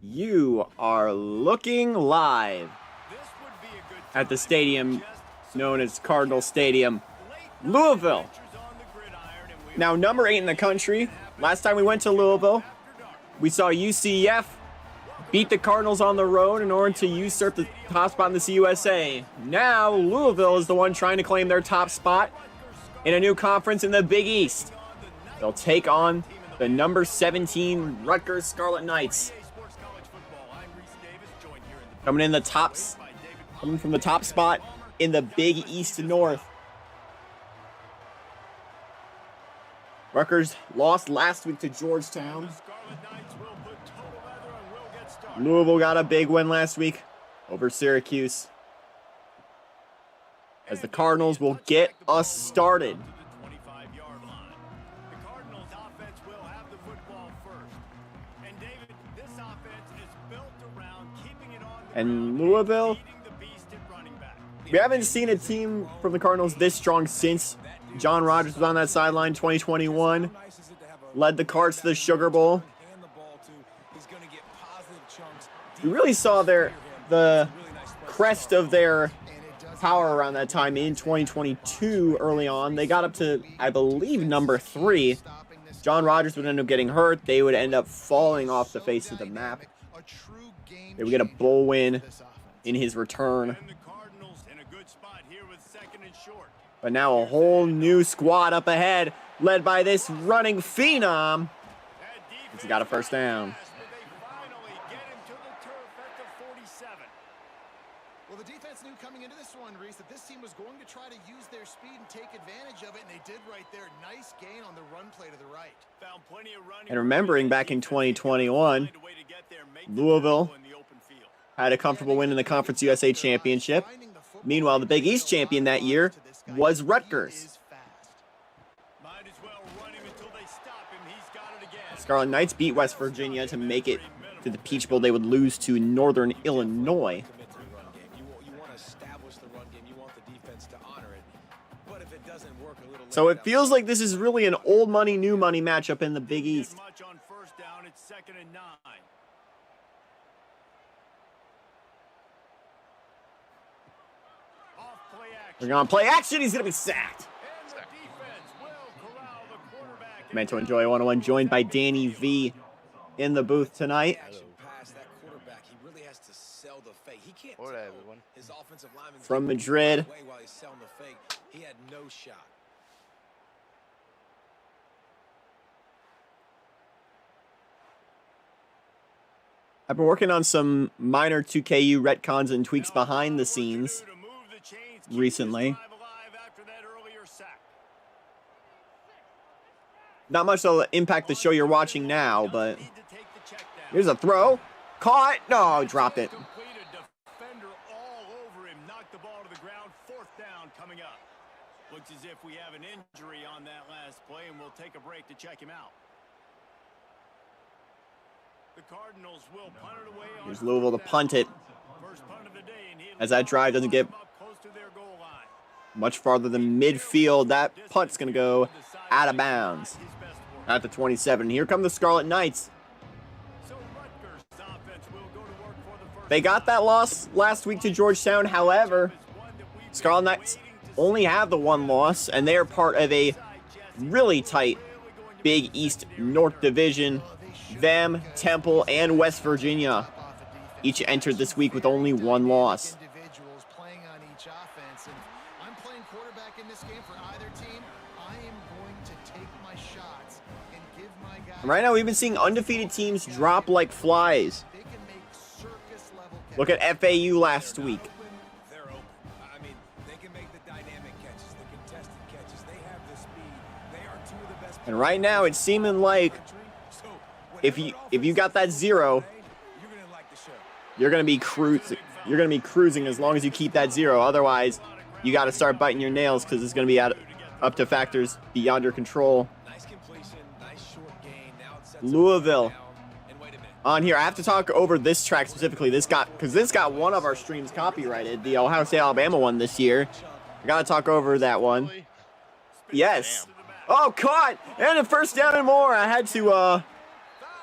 You are looking live at the stadium known as Cardinal Stadium, Louisville. Now, number 8 in the country. Last time we went to Louisville, we saw UCF beat the Cardinals on the road in order to usurp the top spot in the CUSA. Now, Louisville is the one trying to claim their top spot in a new conference in the Big East. They'll take on the number 17 Rutgers Scarlet Knights. Coming from the top spot in the Big East North. Rutgers lost last week to Georgetown. Louisville got a big win last week over Syracuse. As the Cardinals will get us started. And Louisville, we haven't seen a team from the Cardinals this strong since John Rogers was on that sideline 2021. Led the Cards to the Sugar Bowl. You really saw the crest of their power around that time in 2022 early on. They got up to, I believe, number 3. John Rogers would end up getting hurt. They would end up falling off the face of the map. They would get a bowl win in his return. But now a whole new squad up ahead, led by this running phenom. He's got a first down. Well, the defense knew coming into this one, Reese, that this team was going to try to use their speed and take advantage of it, and they did right there. Nice gain on the run play to the right. And remembering back in 2021, Louisville had a comfortable win in the Conference USA Championship. Meanwhile, the Big East champion that year was Rutgers. Scarlet Knights beat West Virginia to make it to the Peach Bowl. They would lose to Northern Illinois. So it feels like this is really an old money, new money matchup in the Big East. We're going to play action. He's going to be sacked. Meant to enjoy 101, joined by Danny V in the booth tonight. From Madrid. I've been working on some minor 2KU retcons and tweaks behind the scenes recently. Not much that'll impact the show you're watching now, but here's a throw. Caught. No, dropped it. Looks as if we have an injury on that last play, and we'll take a break to check him out. The Cardinals will punt it away. Here's Louisville to punt it. As that drive doesn't get much farther than midfield, that punt's going to go out of bounds at the 27. Here come the Scarlet Knights. They got that loss last week to Georgetown. However, Scarlet Knights only have the one loss, and they are part of a really tight Big East North Division. Them, Temple, and West Virginia each entered this week with only one loss. Right now, we've been seeing undefeated teams drop like flies. Look at FAU last week. And right now, it's seeming like if you got that 0, you're gonna be cruising. You're gonna be cruising as long as you keep that 0. Otherwise, you got to start biting your nails because it's gonna be up to factors beyond your control. Louisville on here. I have to talk over this track specifically. This got one of our streams copyrighted, the Ohio State Alabama one this year. I gotta talk over that one. Yes. Oh, caught! And a first down and more. I had to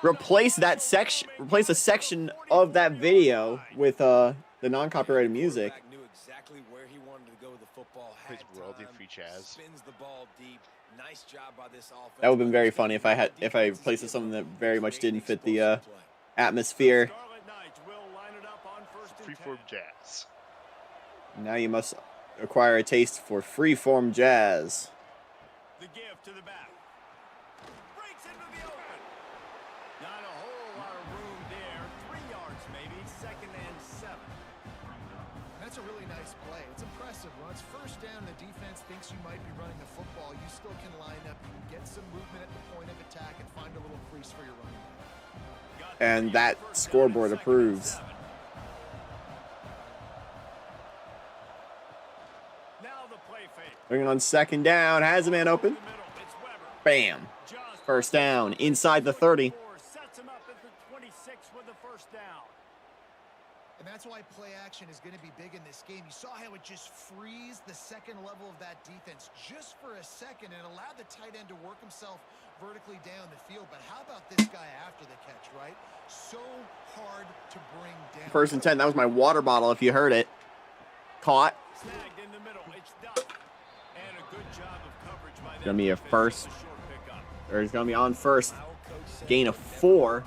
replace that section, replace a section of that video with the non-copyrighted music. Knew exactly where he wanted to go with the football. Plays royalty-free jazz. Spins the ball deep. Nice job by this offense. That would have been very funny if I replaced it with something that very much didn't fit the atmosphere. Freeform jazz. Now you must acquire a taste for freeform jazz. The give to the back. Breaks into the open. Not a whole lot of room there. 3 yards maybe. 2nd and 7. That's a really nice play. It's impressive. When it's first down, the defense thinks you might be running the football. You still can line up, you can get some movement at the point of attack, and find a little crease for your running back. And that scoreboard approves. Bringing on 2nd down, has a man open. Bam. First down, inside the 30. Sets him up at the 26 with the first down. And that's why play action is going to be big in this game. You saw how it just frees the second level of that defense just for a second and allowed the tight end to work himself vertically down the field. But how about this guy after the catch, right? So hard to bring down. 1st and 10, that was my water bottle if you heard it. Caught. Snagged in the middle. It's done. And a good job of coverage by It's going to be a first. Or he's going to be on first. Gain of 4.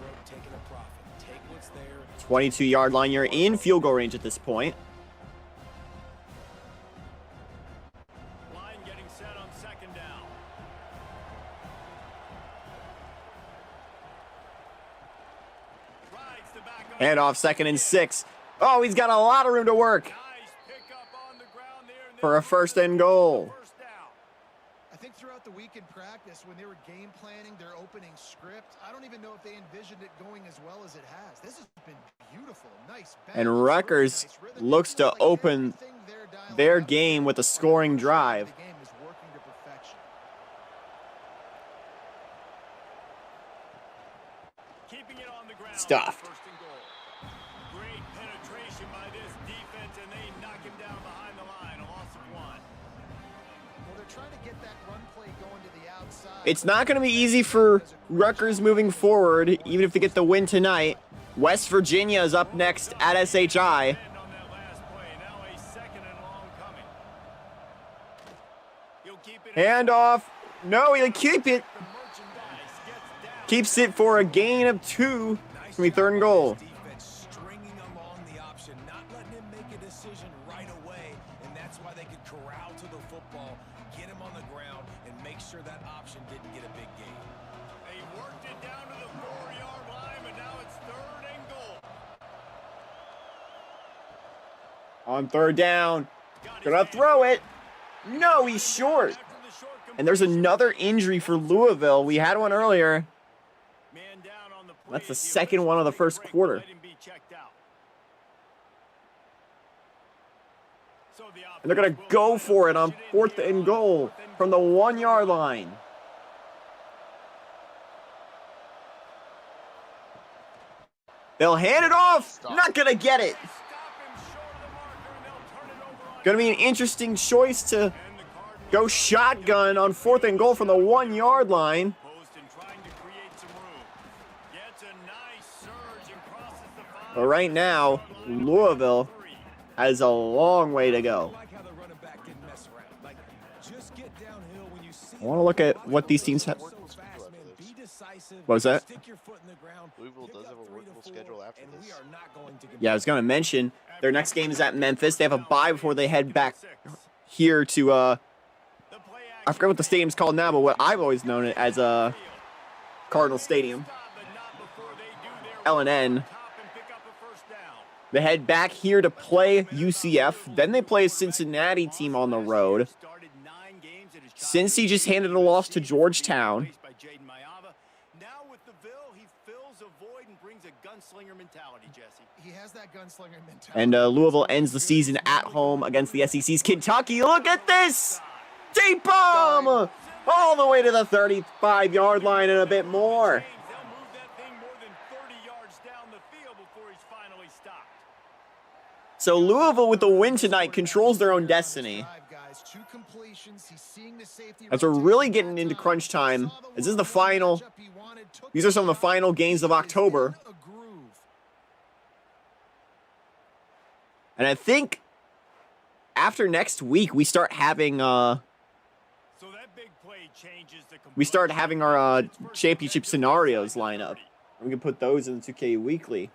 22-yard line. You're in field goal range at this point. Line getting set on 2nd down. Rides the back on Hand off 2nd and 6. Oh, he's got a lot of room to work nice pickup on the ground there. And for a 1st and goal. First down. I think throughout the week in practice, when they were game planning their opening script, I don't even know if they envisioned it going as well as it has. This has been beautiful. Nice. And Rutgers looks to open their game with a scoring drive. The game is working to perfection. Keeping it on the ground. Stuffed. First and goal. Great penetration by this defense, and they knock him down behind the line. A loss of 1. Well, they're trying to get that run play going to the outside. It's not going to be easy for Rutgers moving forward, even if they get the win tonight. West Virginia is up next at SHI. On that last play. Now a 2nd and long coming. He'll keep it. Handoff. No, he'll keep it. The merchandise gets down. Keeps it for a gain of 2. It's going to be 3rd and goal. Defense stringing along the option, not letting him make a decision right away, and that's why they could corral to the football, get him on the ground, and make sure that option didn't get a big gain. They worked it down to the 4-yard line, but now it's 3rd and goal. On 3rd down. Gonna throw it. No, he's short. And there's another injury for Louisville. We had one earlier. Man down on the play. That's the second one of the first quarter. Let him be checked out. So the And they're going to go for it on 4th and goal from the 1-yard line. They'll hand it off. Not going to get it. Going to be an interesting choice to go shotgun on 4th and goal from the 1-yard line. But right now, Louisville has a long way to go. I want to look at what these teams have. What was that? Louisville does have a workable schedule after this. Yeah, I was going to mention their next game is at Memphis. They have a bye before they head back here to, I forget what the stadium's called now, but what I've always known it as Cardinals Stadium. L&N. They head back here to play UCF. Then they play a Cincinnati team on the road. Cincy just handed a loss to Georgetown. He has that gunslinger mentality. And Louisville ends the season at home against the SEC's Kentucky. Look at this! Deep bomb! All the way to the 35-yard line and a bit more. So Louisville with the win tonight controls their own destiny. As we're really getting into crunch time, this is the final. These are some of the final games of October. And I think after next week we start having our championship scenarios line up. We can put those in the 2K Weekly.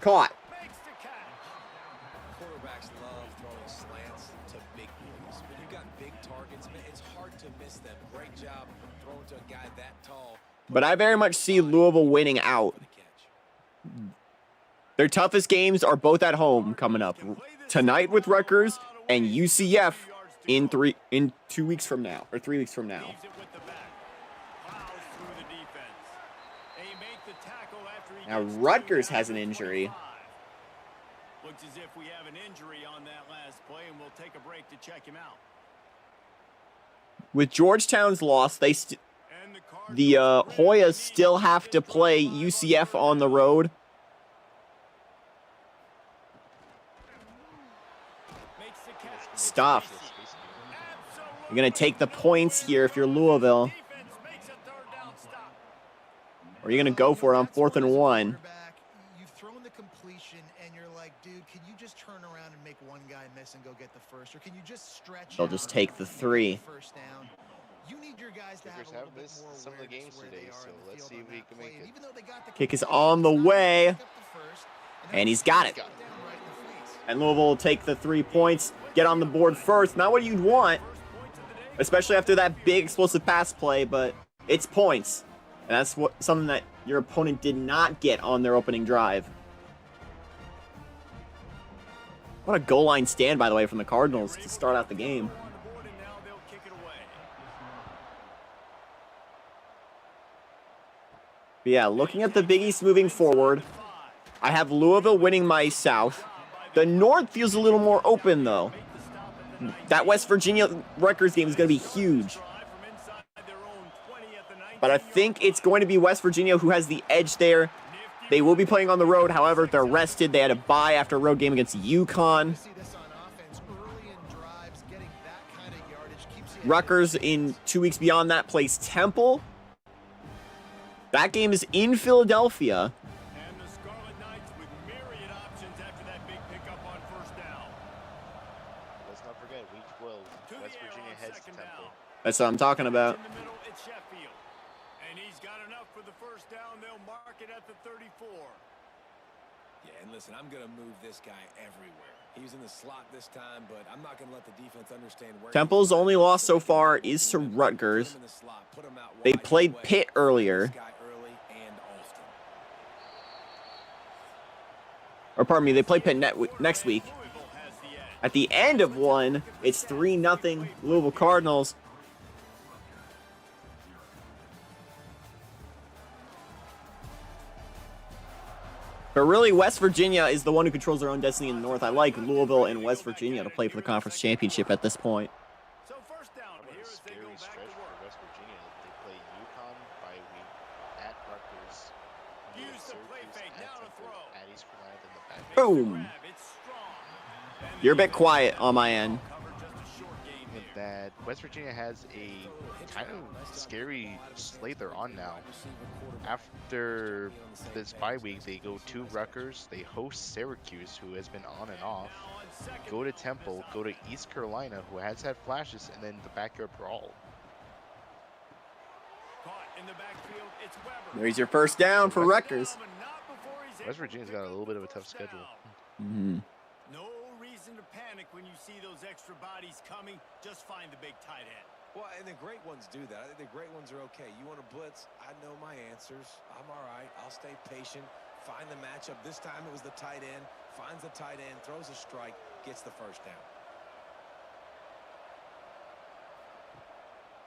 Caught. Quarterbacks love throwing slants to big boys. When you've got big targets, man, it's hard to miss them. Great job throwing to a guy that tall. But I very much see Louisville winning out. Their toughest games are both at home coming up. Tonight with Rutgers and UCF in 2 weeks from now, or 3 weeks from now. Now Rutgers has an injury. Looks as if we have an injury on that last play, and we'll take a break to check him out. With Georgetown's loss, the Hoyas still have to play UCF on the road. Stuff. You're going to take the points here if you're Louisville. Or you're going to go for it on 4th and 1. You've thrown the completion, and you're like, dude, can you just turn around and make one guy miss and go get the first? Or can you just stretch? They'll just take the 3. First down. You need your guys to have a little bit more some of the games today, so let's see if we can make it. Kick is on the way. And he's got it. And Louisville will take the 3 points, get on the board first. Not what you'd want, especially after that big explosive pass play, but it's points. And that's something that your opponent did not get on their opening drive. What a goal line stand, by the way, from the Cardinals to start out the game. But yeah, looking at the Big East moving forward, I have Louisville winning my South. The North feels a little more open, though. That West Virginia-Rutgers game is going to be huge. But I think it's going to be West Virginia who has the edge there. They will be playing on the road. However, they're rested. They had a bye after a road game against UConn. Rutgers in 2 weeks beyond that plays Temple. That game is in Philadelphia. And the Scarlet Knights with myriad options after that big pickup on first down. Let's not forget, week 12, West Virginia heads to Temple. That's what I'm talking about. In the middle, it's Sheffield. And he's got enough for the first down. They'll mark it at the 34. Yeah, and listen, I'm going to move this guy everywhere. He's in the slot this time, but I'm not going to let the defense understand where. Temple's only loss so far is to Rutgers. They played Pitt earlier. Or pardon me, they play Pitt next week. At the end of one, it's 3-0 Louisville Cardinals. But really, West Virginia is the one who controls their own destiny in the North. I like Louisville and West Virginia to play for the conference championship at this point. So first down here as they go back to work. West Virginia. They play UConn by week at Rutgers. Use the play fake, now to throw. At East Carolina, then the back. Boom. You're a bit quiet on my end. That West Virginia has a kind of scary slate they're on now. After this bye week, they go to Rutgers, they host Syracuse, who has been on and off, go to Temple, go to East Carolina, who has had flashes, and then the backyard brawl. There's your first down for Rutgers. West Virginia's got a little bit of a tough schedule. Mm-hmm. No reason to panic when you see those extra bodies coming. Just find the big tight end. Well, and the great ones do that. I think the great ones are okay. You want to blitz? I know my answers. I'm all right. I'll stay patient. Find the matchup. This time it was the tight end. Finds the tight end, throws a strike, gets the first down.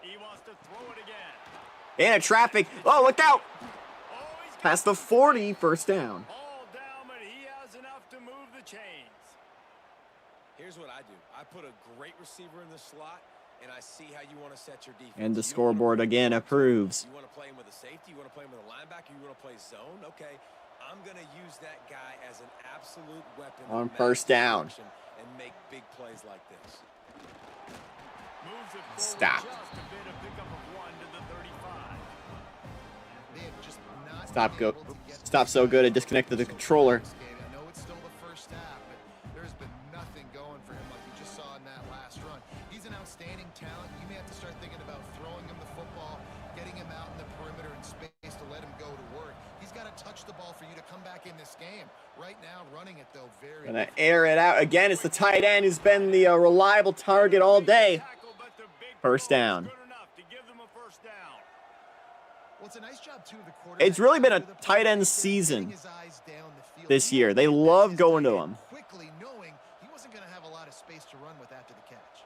He wants to throw it again. And a traffic. Oh, look out. Past the 40, first down. All down, but he has enough to move the chains. Here's what I do. I put a great receiver in the slot, and I see how you want to set your defense. And the scoreboard again approves. You want to play him with a safety? You want to play him with a linebacker? You want to play zone? Okay, I'm going to use that guy as an absolute weapon On first down. and make big plays like this. Moves it forward Stop. just a bit, a pickup of 1 to the 35. They have just not Stop been go. able to get Stop so good. I disconnected the controller. I know it's still the first half, but there's been nothing going for him like you just saw in that last run. He's an outstanding talent. You may have to start thinking about throwing him the football, getting him out in the perimeter in space to let him go to work. He's got to touch the ball for you to come back in this game. Right now, running it, though, very Gonna air it out. Again, it's the tight end who's been the reliable target all day. First down. Good enough to give them a first down. Well, it's a nice job, too, of the quarterback. It's really been a tight end season this year. They love going to him. Quickly knowing he wasn't going to have a lot of space to run with after the catch.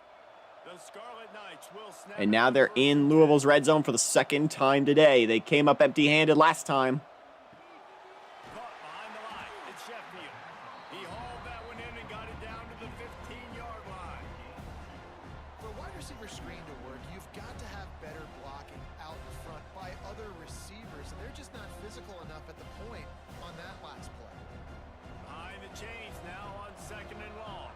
The Scarlet Knights will snap. And now they're in Louisville's red zone for the second time today. They came up empty-handed last time. Caught behind the line. It's Sheffield. He hauled that one in and got it down to the 15-yard line. For a wide receiver screen to work, you've got to have better blocking out in front by other receivers, and they're just not physical enough at the point on that last play. Behind the chains now on 2nd and long.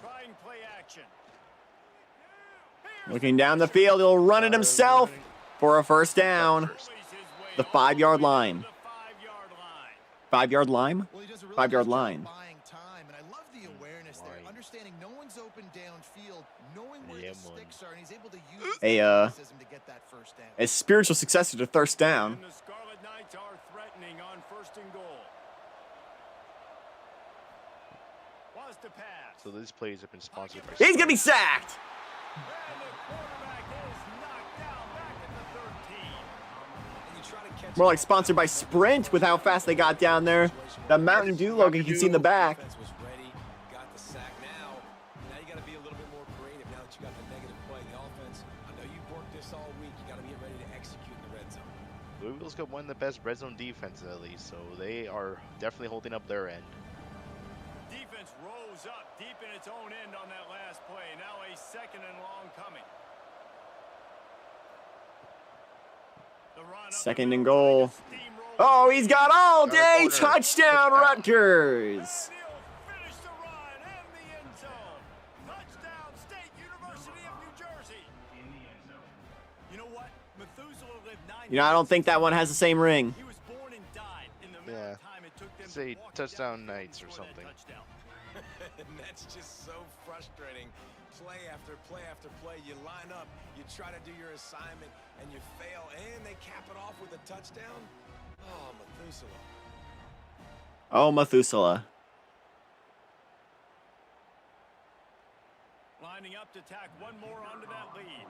Trying play action. Looking down the field, he'll run it himself for a first down. The 5-yard line. 5-yard line? Well, he does a really 5-yard good job line. buying time, and I love the awareness there, understanding no one's open downfield, knowing where the sticks are, and he's able to use athleticism to get that first down. A spiritual successor to first down. And the Scarlet Knights are threatening on 1st and goal. Was to pass. So these plays have been sponsored by. He's gonna be sacked. And the quarterback is knocked down back at the 13. And you try to catch More like sponsored by Sprint with how fast they got down there. That Mountain Dew logo you can see in the back. Defense was ready, got the sack. Now you got to be a little bit more creative now that you got the negative play. The offense, I know you've worked this all week. You got to get ready to execute in the red zone. Louisville's got one of the best red zone defenses at least, so they are definitely holding up their end. Defense rose up deep in its own end on that last play. Now a 2nd and long coming. The run up the 2nd and middle, goal. trying to steamroll. Oh, he's got all day. Corner. Touchdown, Rutgers. And he'll finish the run and the end zone. Touchdown, State University of New Jersey. You know what? Methuselah lived 9 You know, I don't think that one has the same ring. He was born and died in the amount of time it took them Say to walk touchdown down Knights or and score that something. touchdown. And that's just so frustrating. Play after play after play. You line up, you try to do your assignment, and you fail, and they cap it off with a touchdown. Oh, Methuselah. Oh, Methuselah. Lining up to tack one more onto that lead.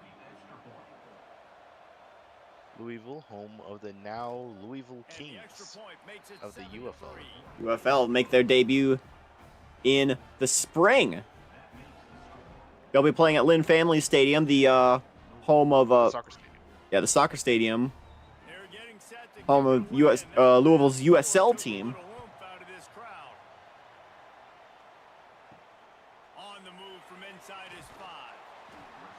Louisville, home of the now Louisville And the extra Kings point makes it of the 7-3. UFL. UFL make their debut in the spring. They'll be playing at Lynn Family Stadium, the home of Soccer stadium. yeah, the soccer stadium, They're getting set to home give of it away. Louisville's USL team. Took a little oomph out of this crowd. On the move from inside his 5.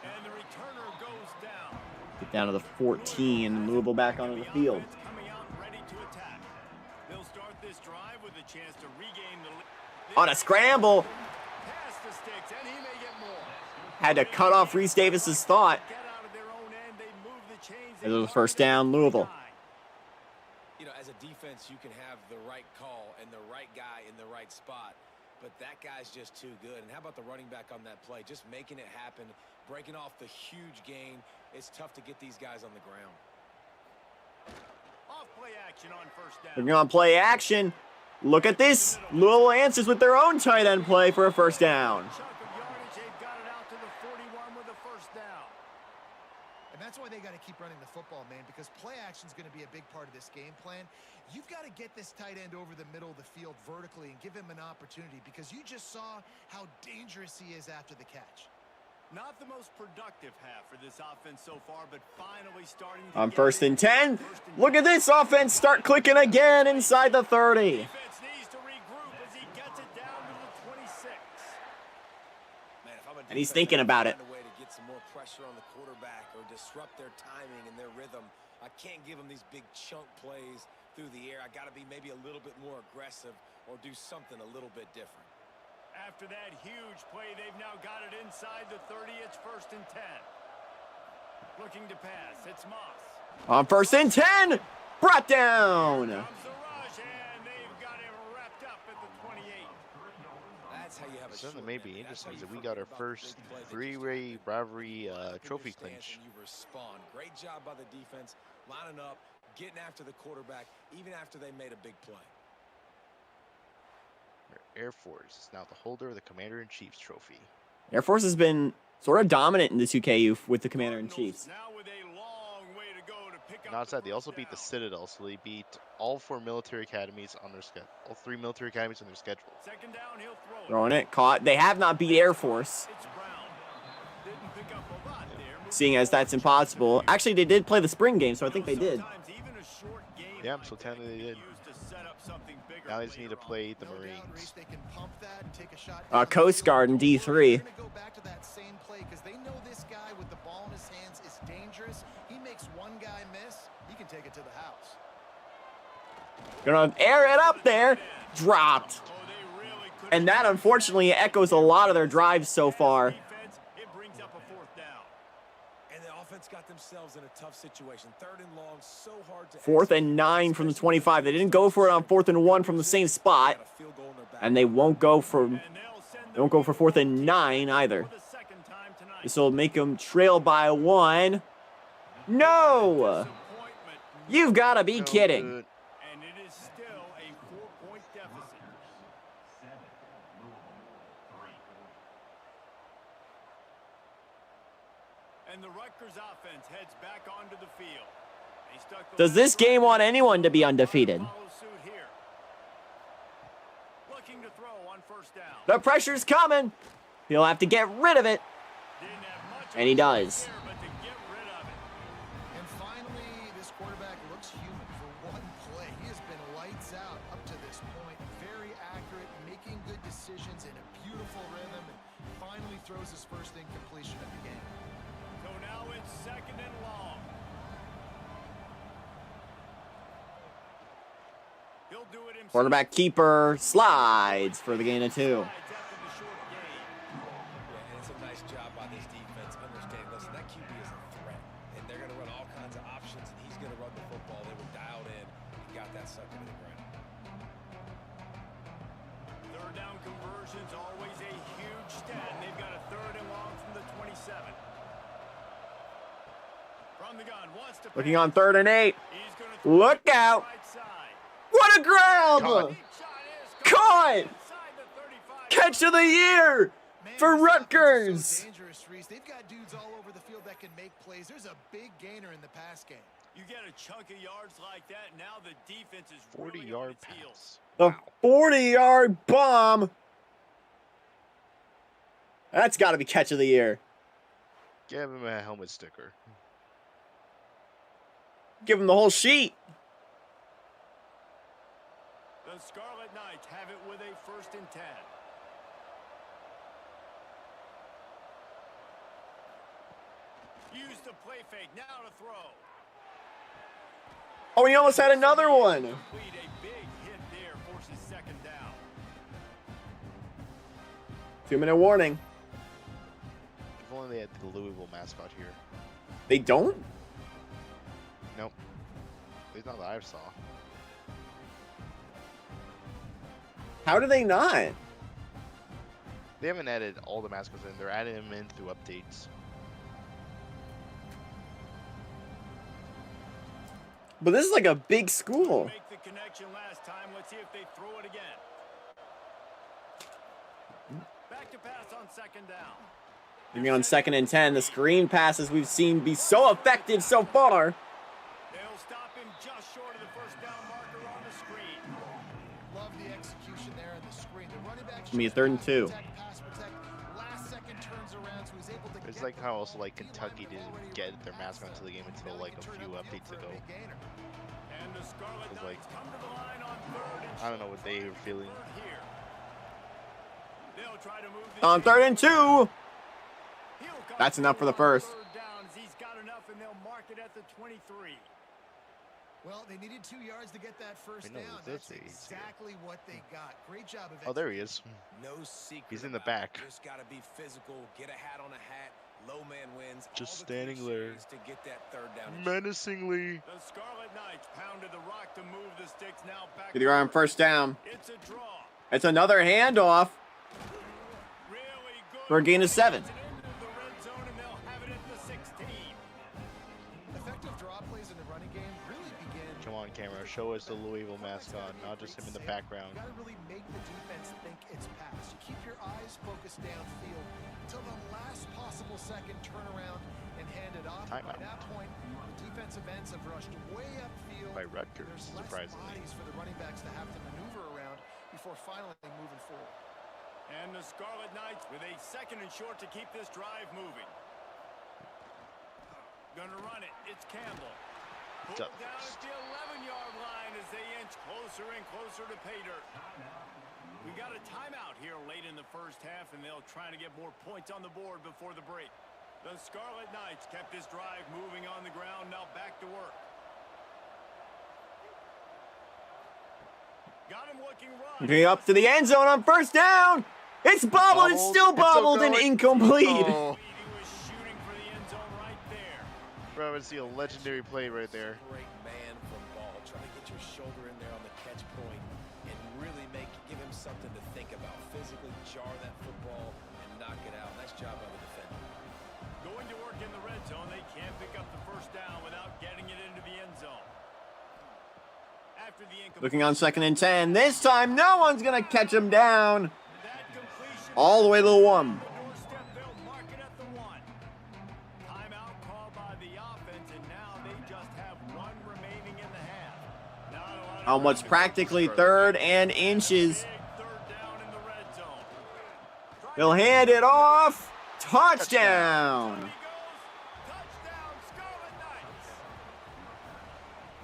And the returner goes down. Get down to the 14. Louisville back onto the field. Offense coming out ready to attack. They'll start this drive with a chance to regain the lead. On a scramble. Past the sticks, and he may get more. Had to cut off Reese Davis's thought. Get out of their own end. They move the chains. It was a first down, Louisville. You know, as a defense, you can have the right call and the right guy in the right spot, but that guy's just too good. And how about the running back on that play? Just making it happen, breaking off the huge gain. It's tough to get these guys on the ground. Off play action on first down. They're going to play action. Look at this. Louisville answers with their own tight end play for a first down. Chunk of yardage. They've got it out to the 41 with a first down. And that's why they got to keep running the football, man, because play action is going to be a big part of this game plan. You've got to get this tight end over the middle of the field vertically and give him an opportunity, because you just saw how dangerous he is after the catch. Not the most productive half for this offense so far, but finally starting to On get first it. and 10. First and Look at this offense start clicking again inside the 30. Defense needs to regroup as he gets it down to the 26. Man, if I'm a And he's defense, thinking I'd about it. find a way to get some more pressure on the quarterback or disrupt their timing and their rhythm. I can't give them these big chunk plays through the air. I got to be maybe a little bit more aggressive or do something a little bit different. After that huge play, they've now got it inside the 30. It's 1st and 10. Looking to pass. It's Moss. On 1st and 10. Brought down. Comes the rush, and they've got him wrapped up at the 28. That's how you have a Something short that may be game. That's how interesting is you that we got our forget about the first big play that just three-way rivalry back in trophy your stance clinch. and you respond. Great job by the defense, lining up, getting after the quarterback, even after they made a big play. Air Force is now the holder of the Commander-in-Chief's trophy. Air Force has been sort of dominant in the 2KU with the Commander-in-Chiefs. Now with a long way to go to pick And up outside, they the also first beat the down. Citadel, so they beat all 4 military academies on their schedule. All 3 military academies on their schedule. 2nd down, he'll throw it. Throwing it, caught. They have not beat Air Force, It's Brown. Didn't pick up a lot there. seeing as that's impossible. Actually, they did play the spring game, so I think they did. Sometimes even a short game Yeah, like so that technically they can be did. used to set up something bigger Now they just need to later on. play the No doubt, Marines. Reese, they can pump that and take a shot Uh, down the Coast field. Guard in Don't worry, D3. they're gonna go back to that same play because they know this guy with the ball in his hands is dangerous. He makes one guy miss, he can take it to the house. Gonna air it up there. Dropped. Oh, they really couldn't And that, unfortunately, echoes a lot of their drives so far. defense. It brings up a 4th down. And the offense got themselves in a tough situation. 3rd and long, so hard to 4th execute, and 9 from the especially 25. They didn't go for it on 4th and 1 from the same spot. got a field goal in their back. And they won't go for And they'll send they won't go for 4th and 9 either. for the 2nd time tonight. This will make them trail by 1. No! Disappointment. You've got to be No kidding. good. And it is still a 4-point deficit. And the Rutgers offense heads back onto the field. They stuck the Does this game want anyone to be undefeated? follow suit here. Looking to throw on 1st down. The pressure's coming. He'll have to get rid of it. Didn't have much And he of a does. there, but to get rid of it. And finally, this quarterback looks human for one play. He has been lights out up to this point. Very accurate, making good decisions in a beautiful rhythm, and finally throws his first incompletion of the game. So now it's 2nd and long. He'll do it himself. Quarterback keeper slides for the gain of 2. Slides after the short gain. Yeah, and it's a nice job by this defense understanding, listen, that QB is a threat, and they're going to run all kinds of options, and he's going to run the football. They were dialed in and got that sucker to the ground. 3rd down conversion's always a huge stat, and they've got a 3rd and long from the 27. From the gun, wants to Looking pass. on 3rd and 8. He's gonna throw Look it out. right side. What a grab! Caught. Deep shot is Caught! inside the 35. Catch of the year Man, for this offense is Rutgers. so dangerous, Reese. They've got dudes all over the field that can make plays. There's a big gainer in the pass game. You get a chunk of yards like that, now the defense is really on 40-yard its heels. pass. The 40-yard bomb. That's got to be catch of the year. Give him a helmet sticker. Give him the whole sheet. The Scarlet Knights have it with a 1st and 10. Use the play fake, now to throw. Oh, he almost had another one. Complete a big hit there, forces 2nd down. 2-minute warning. If only they had the Louisville mascot here. They don't? Nope. At least not that I saw. How do they not? They haven't added all the mascots in. They're adding them in through updates. But this is like a big school. Make the connection last time. Let's see if they throw it again. Back to pass on 2nd down. Maybe on 2nd and 10, the screen passes we've seen be so effective so far. They'll stop him just short of the 1st down marker on the screen. Love the execution there on the screen. The running back Give me a 3rd and 2. pass protect. Last second turns around, so he's able to It's get like the how ball. also like He Kentucky lined up didn't right get over their the mascot pass into the game until Now like they a can turn few upfield updates for a ago. big gainer. And the Scarlet It's Knights like- come to the line on 3rd and I don't know what they were feeling. here. They'll try to move the On 3rd and 2. He'll come That's enough for the through on first. 3rd down as he's got enough, and they'll mark it at the 23. Well, they needed 2 yards to get that first down. That's exactly what they got. Great job of Oh, there he is. No secret. He's in the back. Just got to be physical, get a hat on a hat, low man wins. Just standing there. To get that third down. Menacingly. The Scarlet Knights pounded the rock to move the sticks now back. Get on first down. It's a draw. It's another handoff Really good. for a gain of 7. Into the red zone, and they'll have it at the 16. Effective draw plays in the running game really begin. Come on, camera. Show us the Louisville mascot, not just him in the background. You got to really make the defense think it's pass. You keep your eyes focused downfield until the last possible second, turn around and hand it off. Timeout. By that point, the defensive ends have rushed way upfield. By Rutgers, There's less surprisingly. bodies for the running backs to have to maneuver around before finally moving forward. And the Scarlet Knights with a 2nd and short to keep this drive moving. Gonna run it. It's Campbell. Pulled down at the 11-yard line as they inch closer and closer to pay dirt. We got a timeout here late in the first half, and they'll try to get more points on the board before the break. The Scarlet Knights kept this drive moving on the ground. Now back to work. Got him looking right. Okay, up to the end zone on first down. It's bobbled. It's still bobbled and incomplete. Oh. He was shooting for the end zone right there. Bro, I see a legendary play right there. Great man from ball. Try to get your shoulder in there on the catch point and really give him something to think about. Physically jar that football and knock it out. Nice job by the defender. Going to work in the red zone. They can't pick up the first down without getting it into the end zone. After the Looking on 2nd and 10. This time, no one's going to catch him down. All the way to the 1. Doorstep, they'll mark it at the 1. Timeout called by the offense, and now they just have 1 remaining in the half. Not a lot of Almost practically 3rd and inches. big 3rd down in the red zone. He'll hand it off. Touchdown. He goes. Touchdown, Scarlet Knights.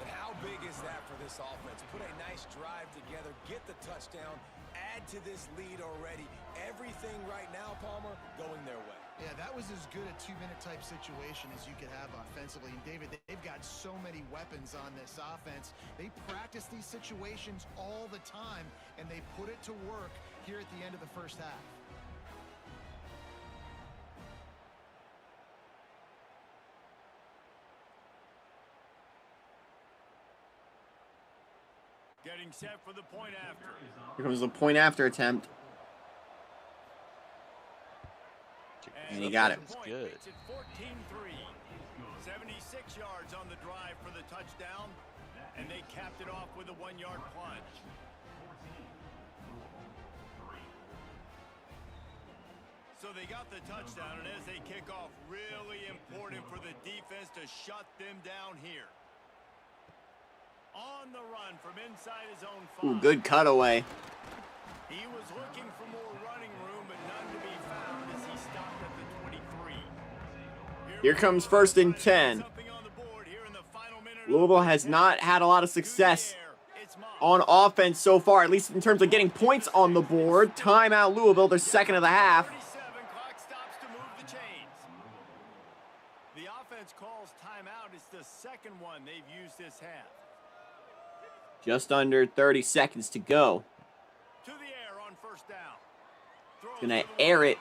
And how big is that for this offense? Put a nice drive together, get the touchdown, add to this lead already. Everything right now, Palmer, going their way. Yeah, that was as good a 2-minute type situation as you could have offensively. And David, they've got so many weapons on this offense. They practice these situations all the time, and they put it to work here at the end of the first half. Getting set for the point after. Here comes the point after attempt. And he got it. That's good. Makes it 14-3. 76 yards on the drive for the touchdown, and they capped it off with a 1-yard plunge. So they got the touchdown, and as they kick off, really important for the defense to shut them down here. On the run from inside his own 5. Ooh, good cutaway. He was looking for more running room, but none to be found as he stopped at the 23. Here comes 1st and 10. Louisville has not had a lot of success on offense so far, at least in terms of getting points on the board. Timeout Louisville, their 2nd of the half. Clock stops to move the chains. The offense calls timeout. It's the 2nd one they've used this half. Just under 30 seconds to go. To the air on 1st down. Gonna air it.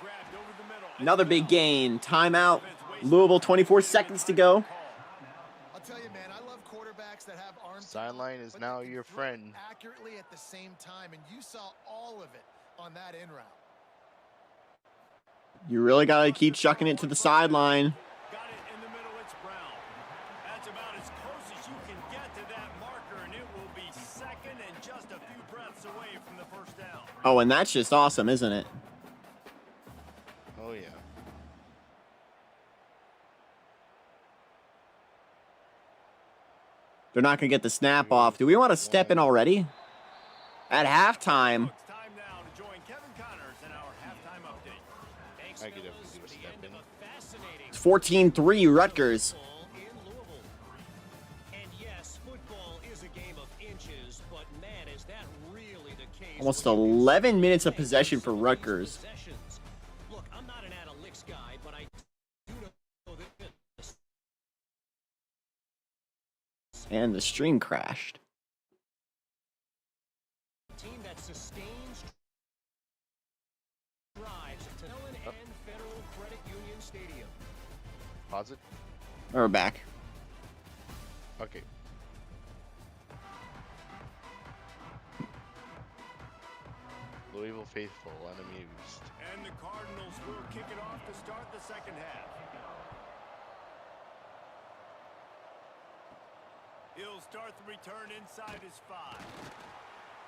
Grabbed over the middle. Another big gain. Timeout. Louisville, 24 seconds to go. I'll tell you, man, I love quarterbacks that have arms. Sideline is now your friend. Accurately at the same time, and you saw all of it on that in route. You really got to keep chucking it to the sideline. Got it in the middle. It's Brown. That's about as close as you can get to that marker, and it will be 2nd and just a few breaths away from the 1st down. Oh, and that's just awesome, isn't it? Oh, yeah. They're not going to get the snap off. Do we want to step in already? At halftime. It's time now to join Kevin Connors in our halftime update. I could definitely do a step in. It's 14-3 Rutgers. And yes, football is a game of inches, but man, is that really the case? Almost 11 minutes of possession for Rutgers. Look, I'm not an analytics guy, but I do know this. And the stream crashed. Team that sustains drives to Ellen and Federal Credit Union Stadium. Pause it. We're back. Okay. Louisville faithful unamused. And the Cardinals will kick it off to start the second half. He'll start the return inside his 5.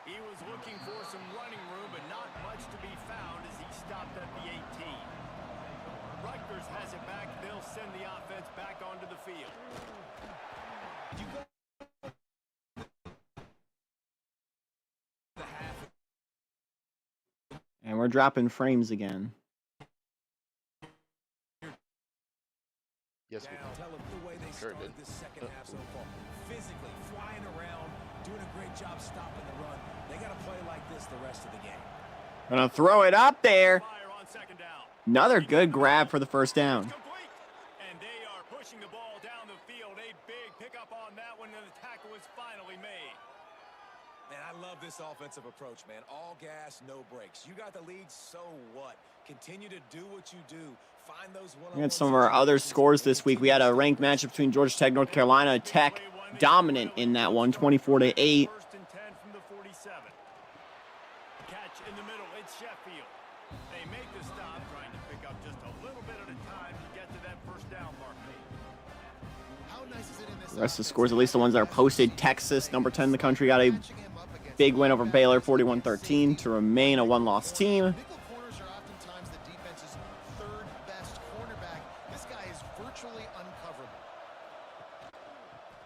He was looking for some running room, but not much to be found as he stopped at the 18. Rutgers has it back. They'll send the offense back onto the field. And we're dropping frames again. Yes, we Tell them the way they sure started did. this second half so far. Physically, flying around, doing a great job stopping the run. They got to play like this the rest of the game. Gonna throw it up there. Fire on second down. Another good grab for the first down. Complete. And they are pushing the ball down the field. A big pickup on that one, and the tackle is finally made. Man, I love this offensive approach, man. All gas, no brakes. You got the lead, so what? Continue to do what you do. Find those We had some of our other scores this week. We had a ranked matchup between Georgia Tech, North Carolina. Tech dominant in that one, 24-8. First and 10 from the 47. Catch in the middle. It's Sheffield. They make the stop, trying to pick up just a little bit at a time to get to that first down marker. How nice is it in this The rest of the scores, at least the ones that are posted. Texas, number 10 in the country, got a big win over Baylor, 41-13, to remain a one-loss team. Nickel corners are oftentimes the defense's third best cornerback. This guy is virtually uncoverable.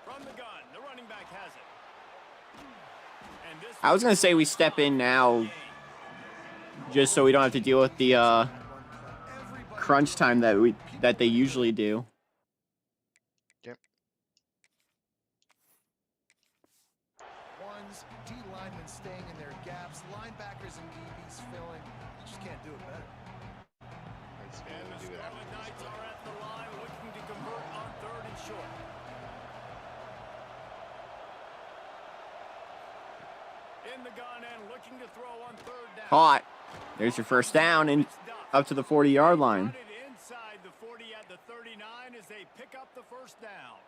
From the gun, the running back has it. And this I was going to say we step in now just so we don't have to deal with the crunch time that they usually do. Yep. Ones, D linemen staying in their gaps, linebackers and DBs filling. You just can't do it better. Let's go And the do that. Scarlet Knights are at the line looking to convert on 3rd and short. In the gun and looking to throw on 3rd down. Caught. There's your first down and up to the 40-yard line. Got it inside the 40 at the 39 as they pick up the first down.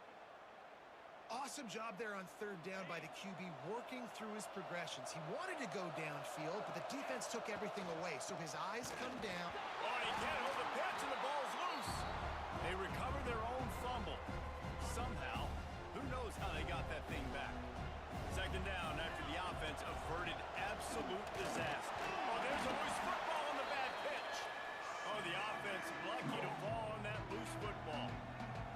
Awesome job there on 3rd down by the QB, working through his progressions. He wanted to go downfield, but the defense took everything away, so his eyes come down. Oh, he can't hold the pitch, and the ball's loose. They recover their own fumble. Somehow, who knows how they got that thing back. 2nd down after the offense averted absolute disaster. Oh, there's a loose football on the bad pitch. Oh, the offense lucky to fall on that loose football.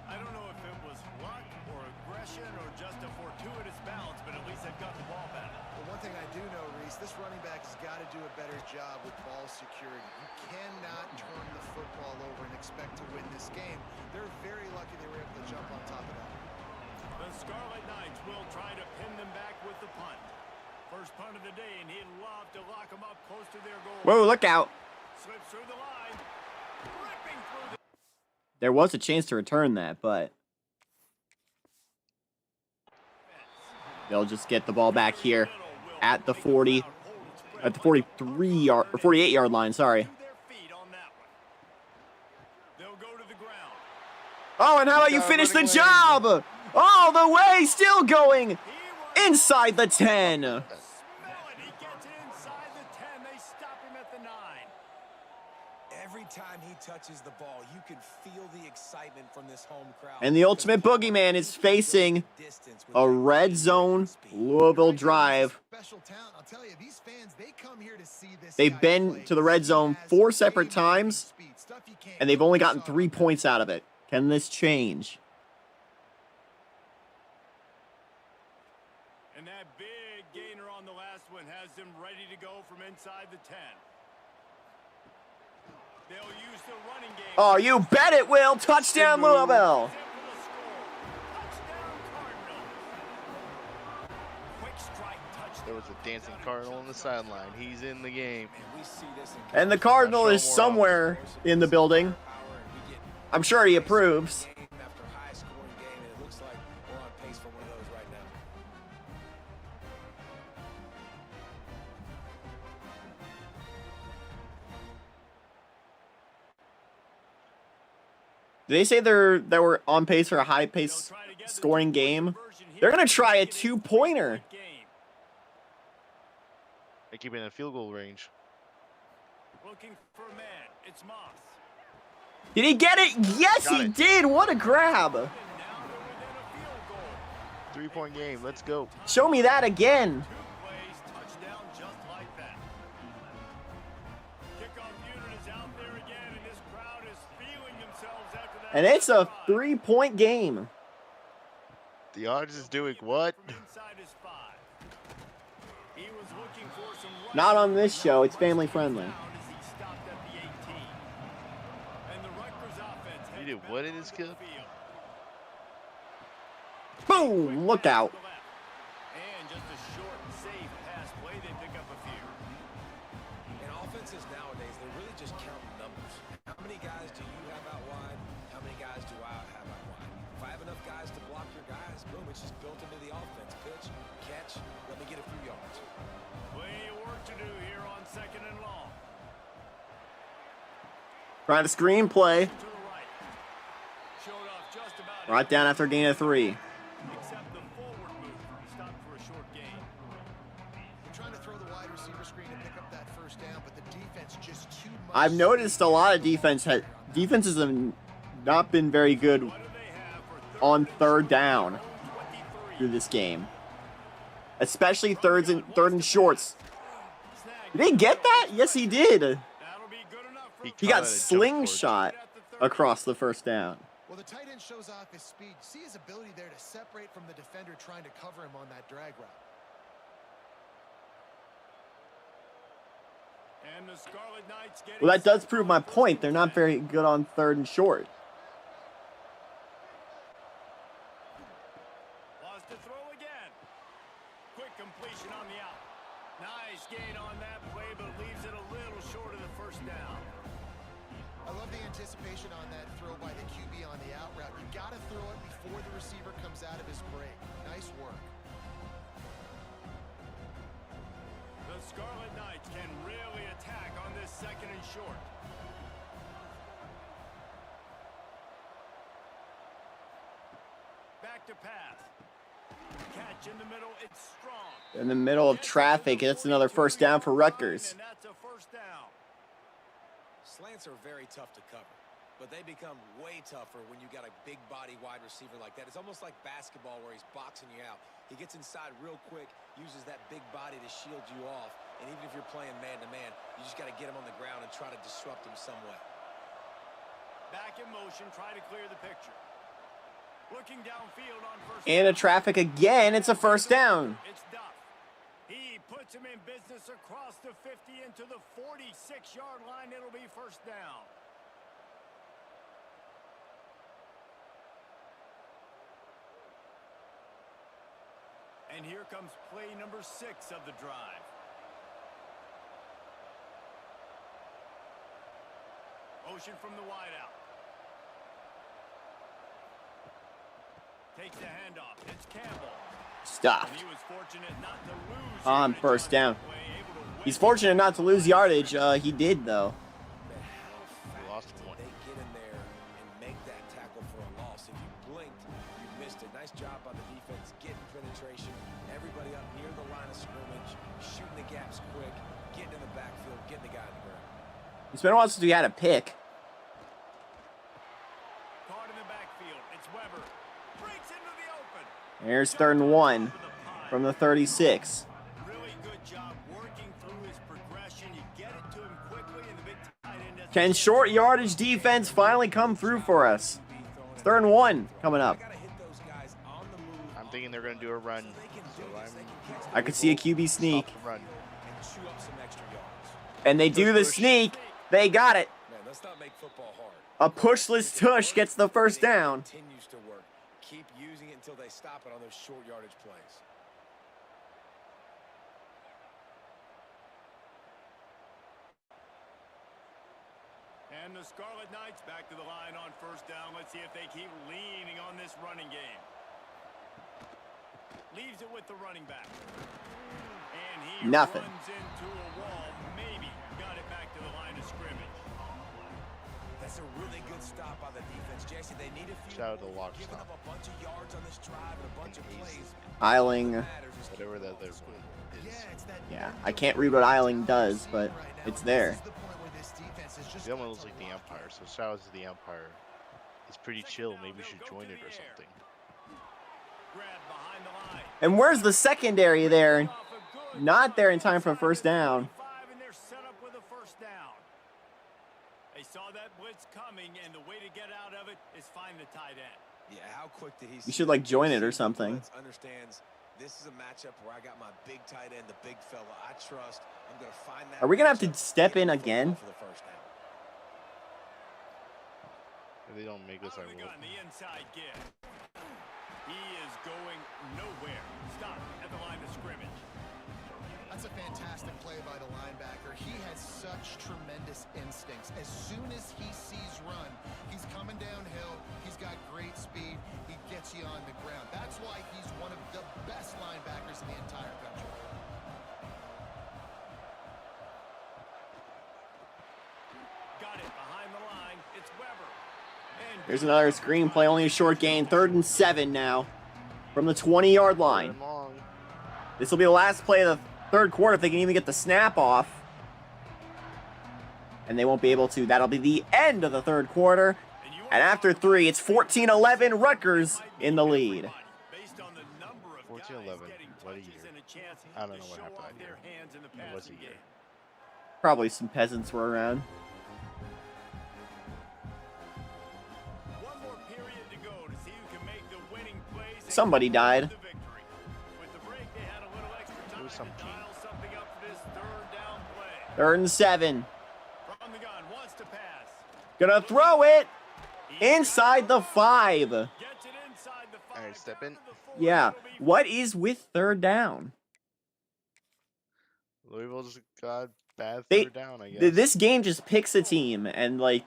I don't know if it was luck or aggression or just a fortuitous bounce, but at least they've got the ball back. Well, one thing I do know, Reese, this running back has got to do a better job with ball security. You cannot turn the football over and expect to win this game. They're very lucky they were able to jump on top of that. The Scarlet Knights will try to pin them back with the punt. First punt of the day, and he'd love to lock them up close to their goal. Whoa, look out. Slips through the line. Ripping through the... There was a chance to return that, but they'll just get the ball back here at the 40, at the 43-yard or 48-yard line, sorry. Oh, and how about you finish the job? All the way, still going inside the 10. He gets it inside the 10. They stop him at the 9. Every time he touches the ball, you can feel the excitement from this home crowd. And the ultimate boogeyman is facing a red zone Louisville drive. Special talent. I'll tell you, these fans, they come here to see this. They've guy been play. to the red zone He has 4 separate playmaking times, speed, stuff you can't and they've do only with gotten soccer. 3 points out of it. Can this change? And that big gainer on the last one has them ready to go from inside the 10. They'll use the running game. Oh, you bet it will. Touchdown, Louisville. There was a dancing Cardinal on the sideline. He's in the game. And the Cardinal is somewhere in the building. I'm sure he approves. They say that we're on pace for a high pace scoring game. They're gonna try a 2-pointer. They keep it in a field goal range. Looking for a man. It's Moss. Did he get it? Yes, Got he it. did. What a grab. 3-point game. Let's go. Show me that again. 2 plays, touchdown just like that. Kickoff unit is out there again, and this crowd is feeling themselves after that. And it's a drive. 3-point game. The odds is doing what? From inside his 5. He was looking for some right Not on this show. It's family friendly. down as he stopped at the 18. And the Rutgers offense He heads did back what in onto his the kill? field. Boom! Look out. And just a short, safe pass play, they pick up a few. In offenses nowadays, they're really just counting numbers. How many guys do you have out wide? How many guys do I have out wide? If I have enough guys to block your guys, boom, it's just built into the offense. Pitch, catch, let me get a few yards. Plenty of work to do here on 2nd and long. Trying to screenplay. To the right. Showed off just about Right down after a gain of 3. except the forward move. Stopped for a short gain. They're trying to throw the wide receiver screen to pick up that first down, but the defense just too much. I've noticed a lot of defenses have not been very good What do they have for on 3rd down 23? through this game. Especially third and shorts. Snag. Did he get that? Yes, he did. That'll be good enough for He caught got it at jump slingshot across the first down. Well, the tight end shows off his speed. See his ability there to separate from the defender trying to cover him on that drag route. And the Scarlet Knights getting Well, that does set prove for my the first point. and They're not 10. very good on 3rd and short. Wants to throw again. Quick completion on the out. Nice gain on that play, but leaves it a little short of the first down. I love the anticipation on that throw by the QB on the out route. You got to throw it before the receiver comes out of his break. Nice work. The Scarlet Knights can really attack on this 2nd and short. Back to pass. Catch in the middle, it's strong. In the middle of traffic, that's another first down for Rutgers. And that's a first down. Slants are very tough to cover, but they become way tougher when you got a big body wide receiver like that. It's almost like basketball where he's boxing you out. He gets inside real quick, uses that big body to shield you off, and even if you're playing man-to-man, you just got to get him on the ground and try to disrupt him some way. Back in motion, try to clear the picture. Looking downfield on first And a down. traffic again. It's a first down. It's Duff. He puts him in business across the 50 into the 46-yard line. It'll be first down. And here comes play number 6 of the drive. Motion from the wideout. Takes the handoff. It's Campbell. Stuffed. And he was fortunate not to lose On yardage first on down. that play, able to win He's fortunate not to lose yardage. He did, though. Man, how lost fast did one. they get in there and make that tackle for a loss? If you blinked, you missed it. Nice job by the defense, getting penetration. Everybody up near the line of scrimmage, shooting the gaps quick, getting in the backfield, getting the guy in the ground. It's been a while since we had a pick. Caught in the backfield. It's Weber. Breaks into the open. There's 3rd and 1 from the 36. Really good job working through his progression. You get it to him quickly, and the big tight end doesn't Can get short it. yardage defense finally come through for us? It's 3rd and 1 coming up. Gotta hit those guys on the move. I'm thinking they're going to do a run. They can So do this. They can catch I could see a QB stop sneak. the run. and chew up some extra yards. And they do the Push. sneak. They got it. Man, let's not make football hard. A pushless tush gets the first down. Continues to work. Keep using it until they stop it on those short yardage plays. And the Scarlet Knights back to the line on first down. Let's see if they keep leaning on this running game. Leaves it with the running back. And he Nothing. runs into a wall. Maybe got it back to the line of scrimmage. That's a really good stop by the defense, Jesse. They need a few Shout out to more, Lock giving Stop. up a bunch of yards on this drive and a bunch of plays. Eiling. Whatever that other one is. Yeah, I can't read what Eiling does, but it's there. The other one looks like the Empire, so shout out to the Empire. It's pretty chill. Maybe you should join it or something. And where's the secondary there? Not there in time for a first down. They saw that blitz coming, and the way to get out of it is find the tight end. Yeah, how quick did he? You should like join it or something. Understands this is a matchup where I got my big tight end, the big fella I trust. I'm gonna find that. Are we gonna have to step in again? For the first down. If they don't make this, I will. The inside give. He is going nowhere. Stop at the line of scrimmage. That's a fantastic play by the linebacker. He has such tremendous instincts. As soon as he sees run, he's coming downhill. He's got great speed. He gets you on the ground. That's why he's one of the best linebackers in the entire country. Got it behind the line. It's Weber. There's another screen play, only a short gain. 3rd and 7 now from the 20-yard line. This will be the last play of the third quarter if they can even get the snap off. And they won't be able to. That'll be the end of the third quarter. And after 3, it's 14-11, Rutgers in the lead. 14-11, what a year. I don't know what happened that year. It was a year. Probably some peasants were around. Somebody died. It was some king. 3rd and 7. Gonna throw it inside the 5. All right, step in. Yeah. What is with 3rd down? Louisville just got bad third down, I guess. This game just picks a team, and like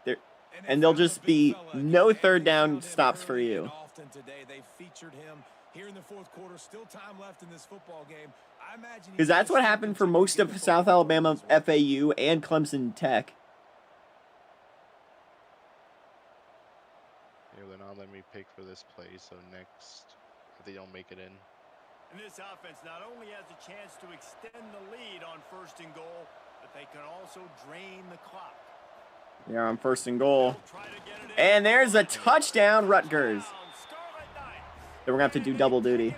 there'll just be no 3rd down stops for you. Because that's what happened for most of South Alabama FAU and Clemson Tech. Yeah, they're not letting me pick for this play, so next, if they don't make it in. And this offense not only has a chance to extend the lead on 1st and goal, but they can also drain the clock. Yeah, on 1st and goal. And there's a touchdown, Rutgers. Then we're going to have to do double duty.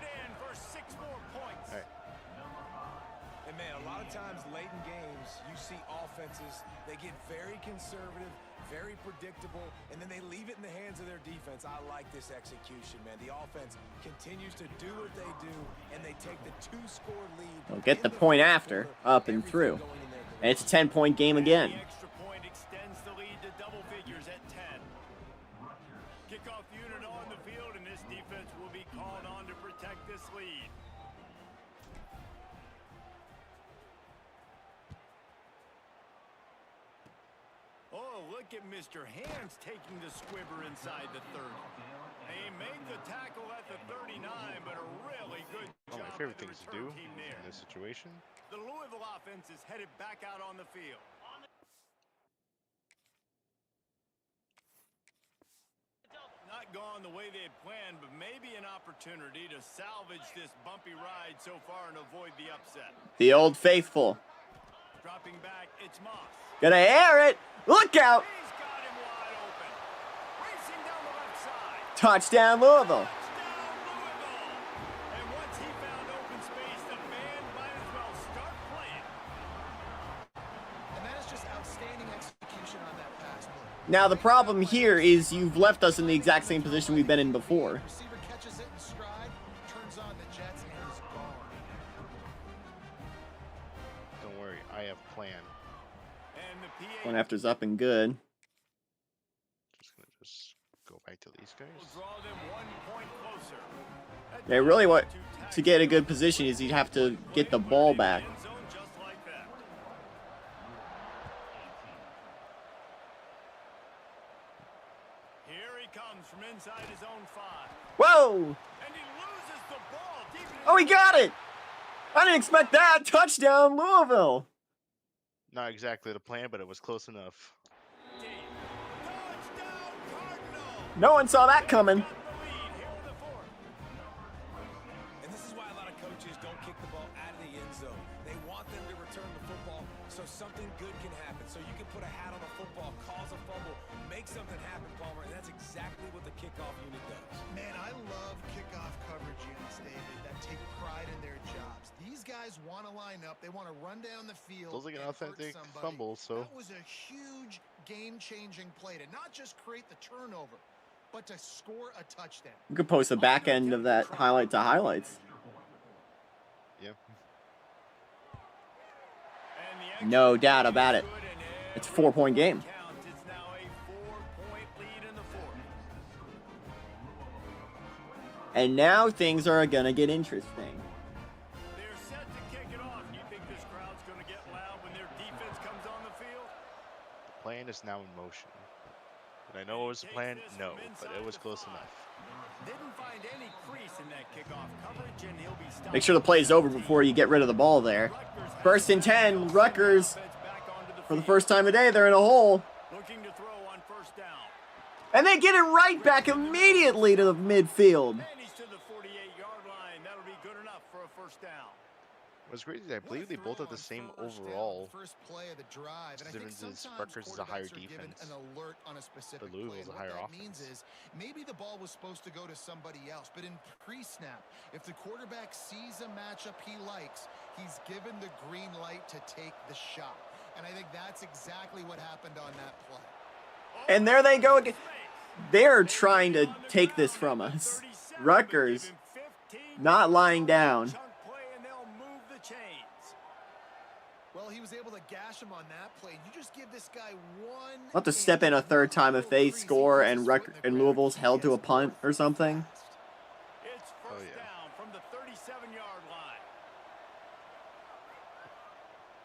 And man, a lot of times late in games, you see offenses, they get very conservative, very predictable, and then they leave it in the hands of their defense. I like this execution, man. The offense continues to do what they do, and they take the 2-score lead. They'll get the point after, up and through. And it's a 10-point game again. The extra point extends the lead to double figures at 10. Kickoff unit on the field, and this defense will be called on to protect this lead. Oh, look at Mr. Hands taking the squibber inside the 30. He made the tackle at the 39, but a really good job. One of my favorite things to do in this situation. The Louisville offense is headed back out on the field. Not gone the way they had planned, but maybe an opportunity to salvage this bumpy ride so far and avoid the upset. The Old Faithful. Dropping back, it's Moss. Gonna air it. Look out. He's got him wide open. Racing down the left side. Touchdown, Louisville. Touchdown, Louisville. And once he found open space, the band might as well start playing. And that is just outstanding execution on that pass play. Now, the problem here is you've left us in the exact same position we've been in before. Receiver catches it in stride, turns on the jets, and is gone. Don't worry, I have plan. And the PA One after's up and good. Just go back to these will guys. draw them 1 point closer. Yeah, really what to get a good position is you'd have to get the ball back. End zone just like that. Here he comes from inside his own 5. Whoa! And he loses the ball deep in Oh, he got it! I didn't expect that. Touchdown, Louisville. Not exactly the plan, but it was close enough. No one saw that coming. And this is why a lot of coaches don't kick the ball out of the end zone. They want them to return the football so something good can happen. So you can put a hat on a football, cause a fumble, make something happen, Palmer, and that's exactly what the kickoff unit does. Man, I love kickoff coverage units, David, that take pride in their jobs. These guys want to line up. They want to run down the field. Feels like an and hurt authentic somebody. fumble, so. That was a huge game-changing play to not just create the turnover, but to score a touchdown. You could post the back end of that highlight to highlights. Yeah. No doubt about it. It's a 4-point game. It's now a 4-point lead in the fourth. And now things are going to get interesting. They're set to kick it off. You think this crowd's going to get loud when their defense comes on the field? The plan is now in motion. Did I know it was a plan? No, but it was close enough. Didn't find any crease in that kickoff coverage, and he'll be stopped. Make sure the play is over before you get rid of the ball there. First and 10, Rutgers. For the first time today, they're in a hole. Looking to throw on first down. And they get it right back immediately to the midfield. And he's to the 48-yard line. That'll be good enough for a first down. What's crazy is I believe they both have the same overall. First play of the drive. And I think Difference is sometimes Rutgers is a higher quarterbacks are given defense. an alert on a specific But Louisville's play. a higher What that offense. means is maybe the ball was supposed to go to somebody else, but in pre-snap, if the quarterback sees a matchup he likes, he's given the green light to take the shot. And I think that's exactly what happened on that play. And there they go again. They're trying to take this from us. Rutgers not lying down. Well, he was able to gash him on that play. You just give this guy one. I'll have to step in a third time if they score and Louisville's held to a punt or something. It's first down from the 37-yard line.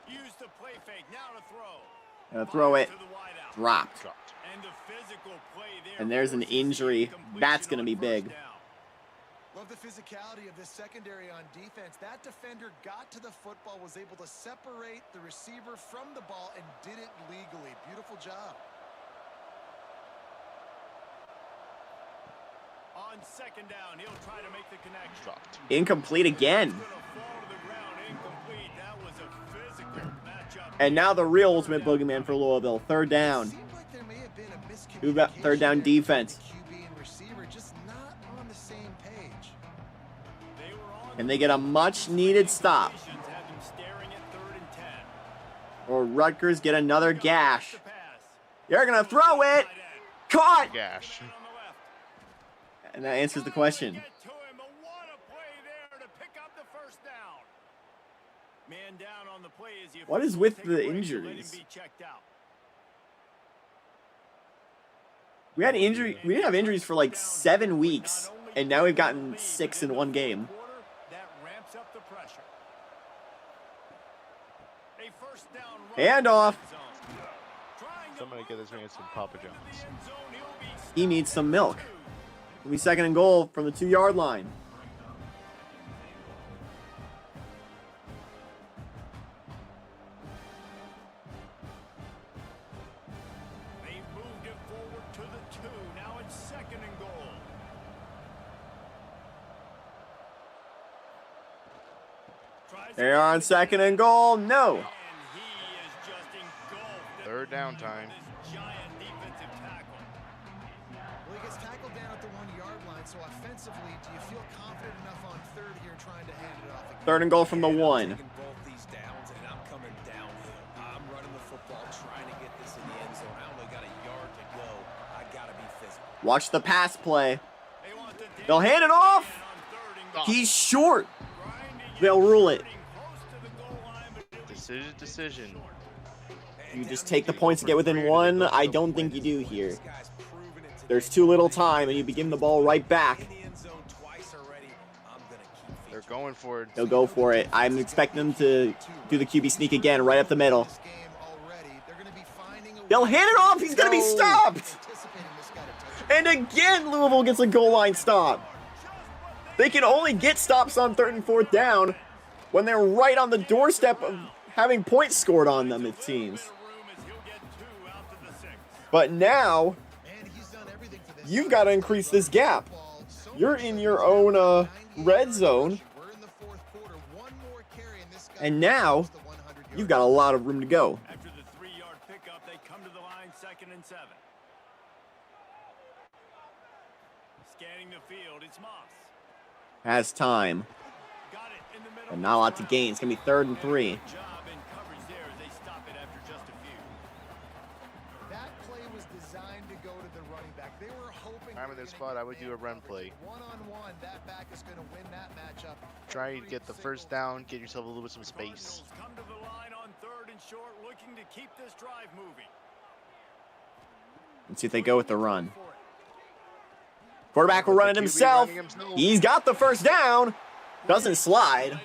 Use the play fake now to throw. Throw it. To the wideout. Dropped. And the physical play there. And there's an injury. That's going to be big. Love the physicality of this secondary on defense. That defender got to the football, was able to separate the receiver from the ball, and did it legally. Beautiful job. On second down, he'll try to make the connection. Dropped. Incomplete again. Gonna fall to the ground, incomplete. That was a physical matchup. And now the real ultimate boogeyman for Louisville. Third down. Seemed like there may have been a Who got third down miscommunication defense? QB and receiver just not on the same page. They were on And they get a much needed stop. had them staring at 3rd and 10. Or Rutgers get another gash. The pass. They're going to throw it. Caught. Gash. On the left. And that answers the question. Get to him, but what a play there to pick up the first down. Man down on the play as he What is with take the a break to let him injuries? be checked out. We didn't have injuries for like 7 weeks. And now we've gotten 6 in one game. That ramps up the pressure. A first down run. Handoff. Somebody get this man some Papa John's. He needs some milk. It'll be second and goal from the 2-yard line. They moved it forward to the 2. Now it's second and goal. They are on second and goal. No. And he is just engulfed. Third down time. This giant defensive tackle. Well, he gets tackled down at the 1-yard line, so offensively, do you feel confident enough on third here trying to hand it off again? Third and goal from the 1. Taking both these downs, and I'm coming downhill. I'm running the football, trying to get this in the end zone. I only got a yard to go. I gotta be physical. Watch the pass play. They want the They'll hand it off. on third and goal. He's short. Grinding They'll rule it. close to the goal line, but it'll be Decision. You just take the points to get within 1. I don't think you do here. There's too little time, and you begin the ball right back. They're going for it. They'll go for it. I'm expecting them to do the QB sneak again, right up the middle. This game already, they're going to be finding a They'll way hand it off. He's going to be to stopped. anticipating this guy to touch it. And again, Louisville gets a goal line stop. They can only get stops on 3rd and 4th down when they're right on the doorstep of having points scored on them, it seems. room as he'll get 2 out to the 6. But now, Man, he's done everything for this You've got to increase this gap. You're in your own red zone. And now, you've got a lot of room to go. After the 3-yard pickup, they come to the line 2nd and 7. Scanning the field, it's Moss. Has time. Got it in the middle. And not a lot to gain. It's going to be 3rd and 3. Good job in coverage there as they stop it after just a few. That play was designed to go to the running back. They were hoping. I'm in this spot. I would do a run play. One-on-one, that back is going to win that matchup. Try to get the first down, get yourself a little bit some space. Cardinals come to the line on 3rd and short, looking to keep this drive moving. Let's see if they go with the run. Quarterback will run it himself. He's got the first down. Doesn't slide.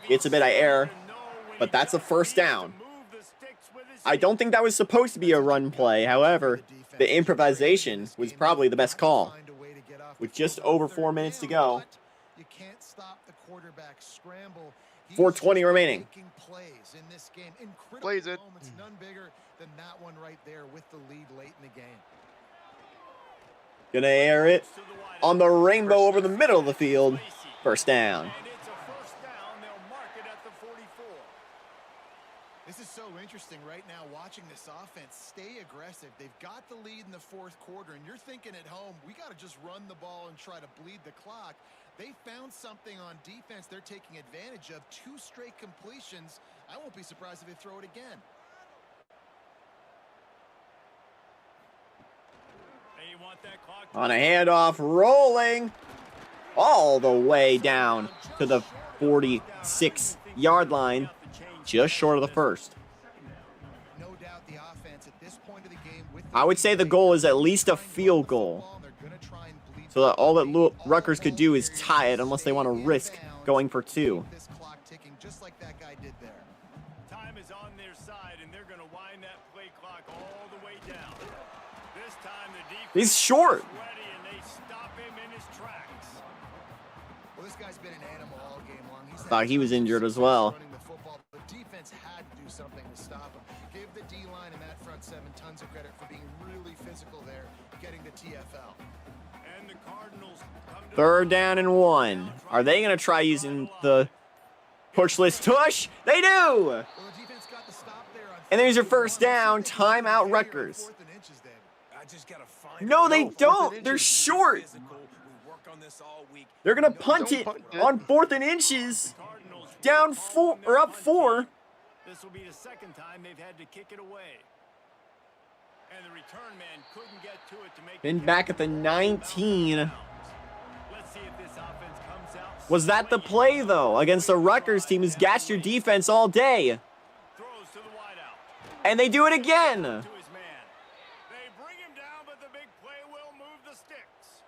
Gets a bit of air, but that's a first down. I don't think that was supposed to be a run play. However, the improvisation was probably the best call. With just over 4 minutes to go. You can't stop the quarterback scramble. 4:20 remaining. Plays it. None bigger than that one right there with the lead late in the game. Gonna air it on the rainbow over the middle of the field. First down. And it's a first down. They'll mark it at the 44. This is so interesting right now watching this offense stay aggressive. They've got the lead in the 4th quarter, and you're thinking at home, we got to just run the ball and try to bleed the clock. They found something on defense they're taking advantage of. 2 straight completions. I won't be surprised if they throw it again. They want that clock On a handoff, rolling all the way down to the 46-yard line. Just short of the first. No doubt the offense at this point of the game with I would say the goal is at least a field goal. So that all that Rutgers could do is tie it unless they want to risk going for 2. this clock ticking just like that guy did there. Time is on their side, and they're going to wind that play clock all the way down. This time the defense He's short. is ready, and they stop him in his tracks. Well, this guy's been an animal all game long. He's Thought he was injured as well. running the football. The defense had to do something to stop him. Give the D-line and that front 7 tons of credit for being really physical there, getting the TFL. And the Cardinals come to 3rd down and 1. Are they going to try using the pushless tush? They do! Well, the defense got the stop there on And there's your first down. Timeout Rutgers. 4th and inches, David. I just gotta find No, it. they No, 4th don't. and They're inches. short. Physical. We work on this all week. They're going to No, punt don't it punt it. on 4th and inches. Cardinals Down 4 or up 4. This will be the 2nd time they've had to kick it away. And the return man couldn't get to it to make Then back at the 19. Let's see if this offense comes out. Was that the play, though, against the Rutgers team who's gashed your defense all day? Throws to the wideout. And they do it again. To his man. They bring him down, but the big play will move the sticks.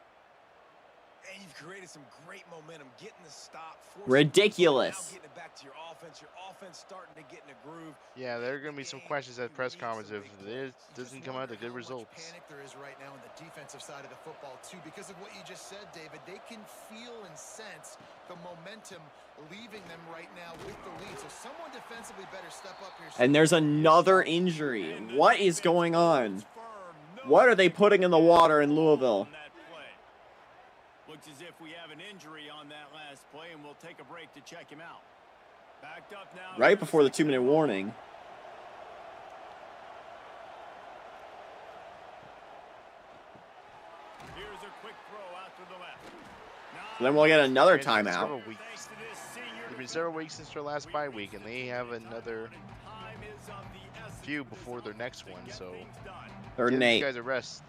And you've created some great momentum, getting the stop. forcing Ridiculous. now getting it back to your offense. Your offense starting to get in a groove. Yeah, there are going to be some questions at press conference if this doesn't come out to good results. Panic there is right now on the defensive side of the football too, because of what you just said, David. They can feel and sense the momentum leaving them right now with the lead. So someone defensively better step up here. And there's another injury. What is going on? What are they putting in the water in Louisville? On that play. Looks as if we have an injury on that last play, and we'll take a break to check him out. Backed up now. Right before the 2-minute warning. Here's a quick throw out to the left. So then we'll get another It's been timeout. several weeks. Thanks to this senior, It's been several weeks since their last bye week, and they have another time is of the essence few before their next one. to So get things done. 3rd give and these 8. guys a rest.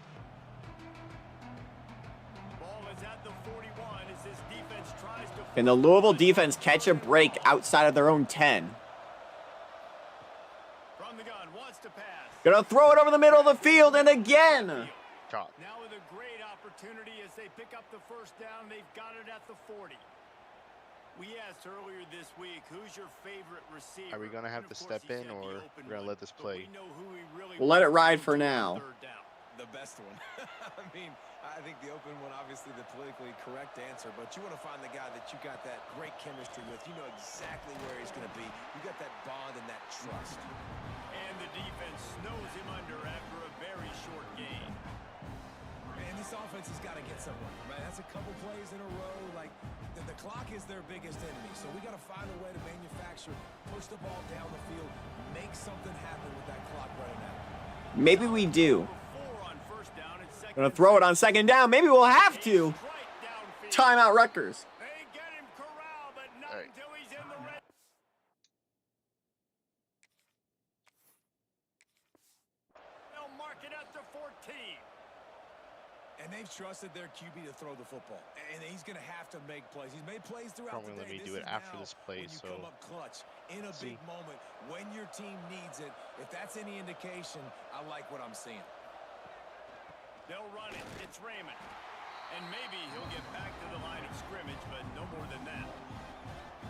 Ball is at the 41 as this defense tries to Can the Louisville defense catch a break outside of their own 10? from the gun, wants to pass. Gonna throw it over the middle of the field and again. Caught. Now with a great opportunity as they pick up the first down, they've got it at the 40. We asked earlier this week, who's your favorite receiver? Are we gonna have And of to course, step he in, said the or open we're gonna one, let this but play? we know who he really We'll let it wants ride to for do on now. 3rd down. The best one. I mean, I think the open one, obviously the politically correct answer, but you want to find the guy that you got that great chemistry with. You know exactly where he's going to be. You got that bond and that trust. And the defense snows him under after a very short game. And And this offense has got to get somewhere, right? That's a couple plays in a row. Like, the clock is their biggest enemy. So we got to find a way to manufacture, push the ball down the field, make something happen with that clock running out. Maybe we do. Gonna throw it on second down. Maybe we'll have to. Timeout Rutgers. They get him corralled, but not until he's in the red. They'll mark it at the 14. And they've trusted their QB to throw the football. And he's going to have to make plays. He's made plays throughout the day. Let me do it after this play. So come up clutch in a big moment when your team needs it. If that's any indication, I like what I'm seeing. They'll run it. It's Raymond. And maybe he'll get back to the line of scrimmage, but no more than that.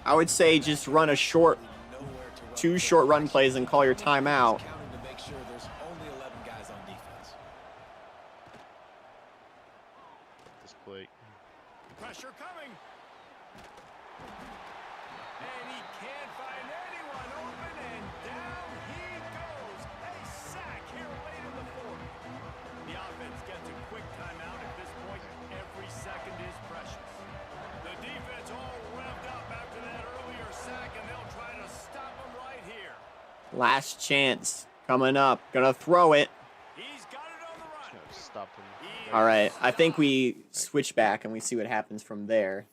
I would say just run a short, 2 short run plays and call your timeout. Pressure coming. And he can't find anyone open, and down he goes. A sack here late in the fourth. The offense gets a quick timeout at this point. Every second is precious. The defense all revved up after that earlier sack, and they'll try to stop him right here. Last chance coming up. Gonna throw it. He's got it on the run. Stop him. All right, I think we switch back and we see what happens from there.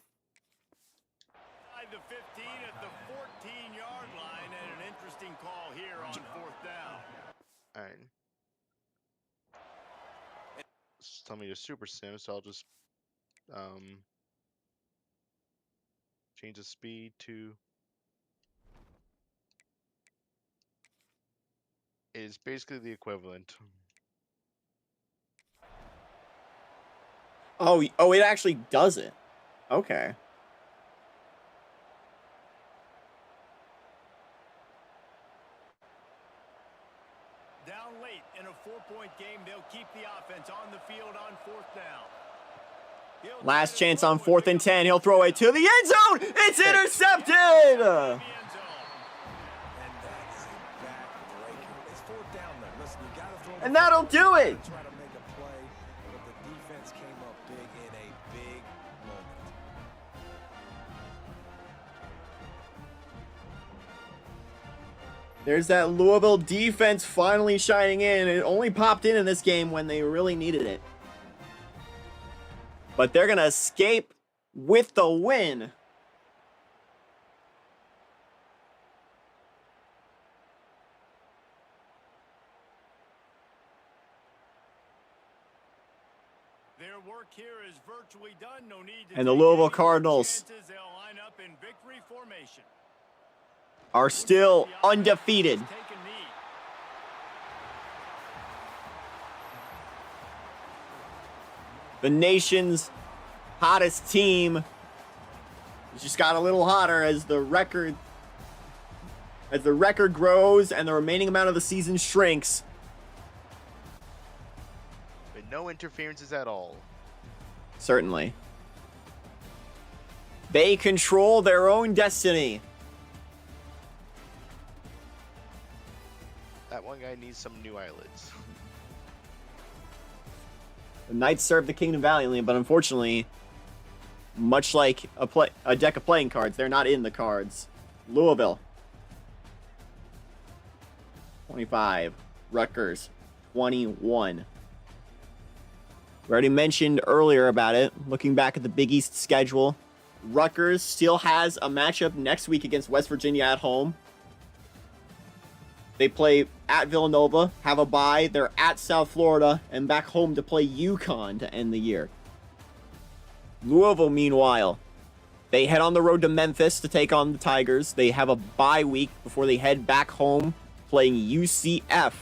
The 15 at the 14-yard line, and an interesting call here on fourth down. All right. Just tell me to super sim, so I'll just change the speed to. It is basically the equivalent. Oh, it actually does it. Okay. Down late in a 4-point game, they'll keep the offense on the field on fourth down. Last chance on 4th and 10. He'll throw it to the end zone. It's intercepted. And that'll do it. There's that Louisville defense finally shining in. It only popped in this game when they really needed it. But they're going to escape with the win. Their work here is virtually done. No need to and the Louisville Cardinals they'll line up in victory formation. Are still undefeated. The nation's hottest team just got a little hotter as the record grows and the remaining amount of the season shrinks. With no interferences at all. Certainly. They control their own destiny. That one guy needs some new eyelids. The Knights serve the kingdom valiantly, but unfortunately, much like a deck of playing cards, they're not in the cards. Louisville, 25. Rutgers, 21. We already mentioned earlier about it. Looking back at the Big East schedule, Rutgers still has a matchup next week against West Virginia at home. They play at Villanova, have a bye. They're at South Florida, and back home to play UConn to end the year. Louisville, meanwhile, they head on the road to Memphis to take on the Tigers. They have a bye week before they head back home playing UCF.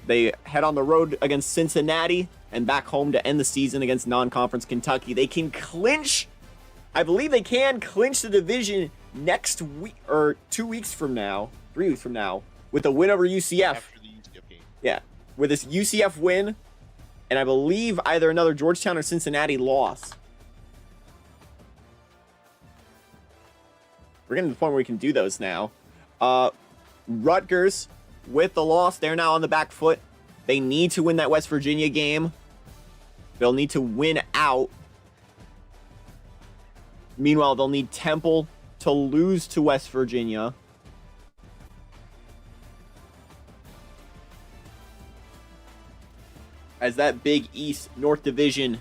They head on the road against Cincinnati and back home to end the season against non-conference Kentucky. They can clinch, I believe they can clinch the division next week, or 2 weeks from now. 3 weeks from now, with a win over UCF. After the UCF game. Yeah, with this UCF win, and I believe either another Georgetown or Cincinnati loss. We're getting to the point where we can do those now. Rutgers, with the loss, they're now on the back foot. They need to win that West Virginia game They'll need to win out. Meanwhile, they'll need Temple to lose to West Virginia. As that Big East North Division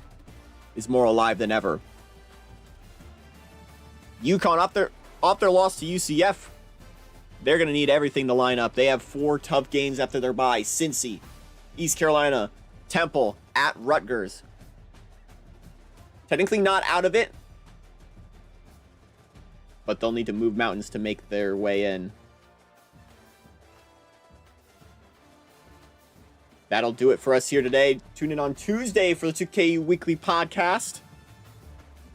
is more alive than ever. UConn, off their loss to UCF, they're going to need everything to line up. They have 4 tough games after their bye. Cincy, East Carolina, Temple, at Rutgers. Technically not out of it, but they'll need to move mountains to make their way in. That'll do it for us here today. Tune in on Tuesday for the 2KU Weekly Podcast.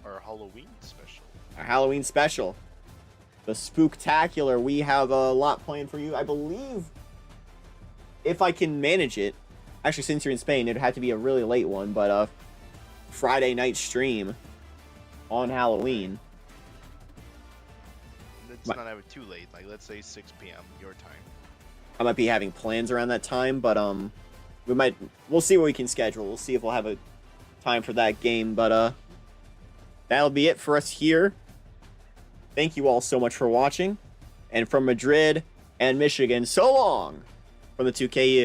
Our Halloween special. Our Halloween special. The Spooktacular. We have a lot planned for you. I believe, if I can manage it, actually since you're in Spain, it'd have to be a really late one, but a Friday night stream on Halloween. Let's not have it too late. Like, let's say 6 p.m. your time. I might be having plans around that time, but we'll see what we can schedule. We'll see if we'll have a time for that game, but that'll be it for us here. Thank you all so much for watching. And from Madrid and Michigan, so long from the 2KU.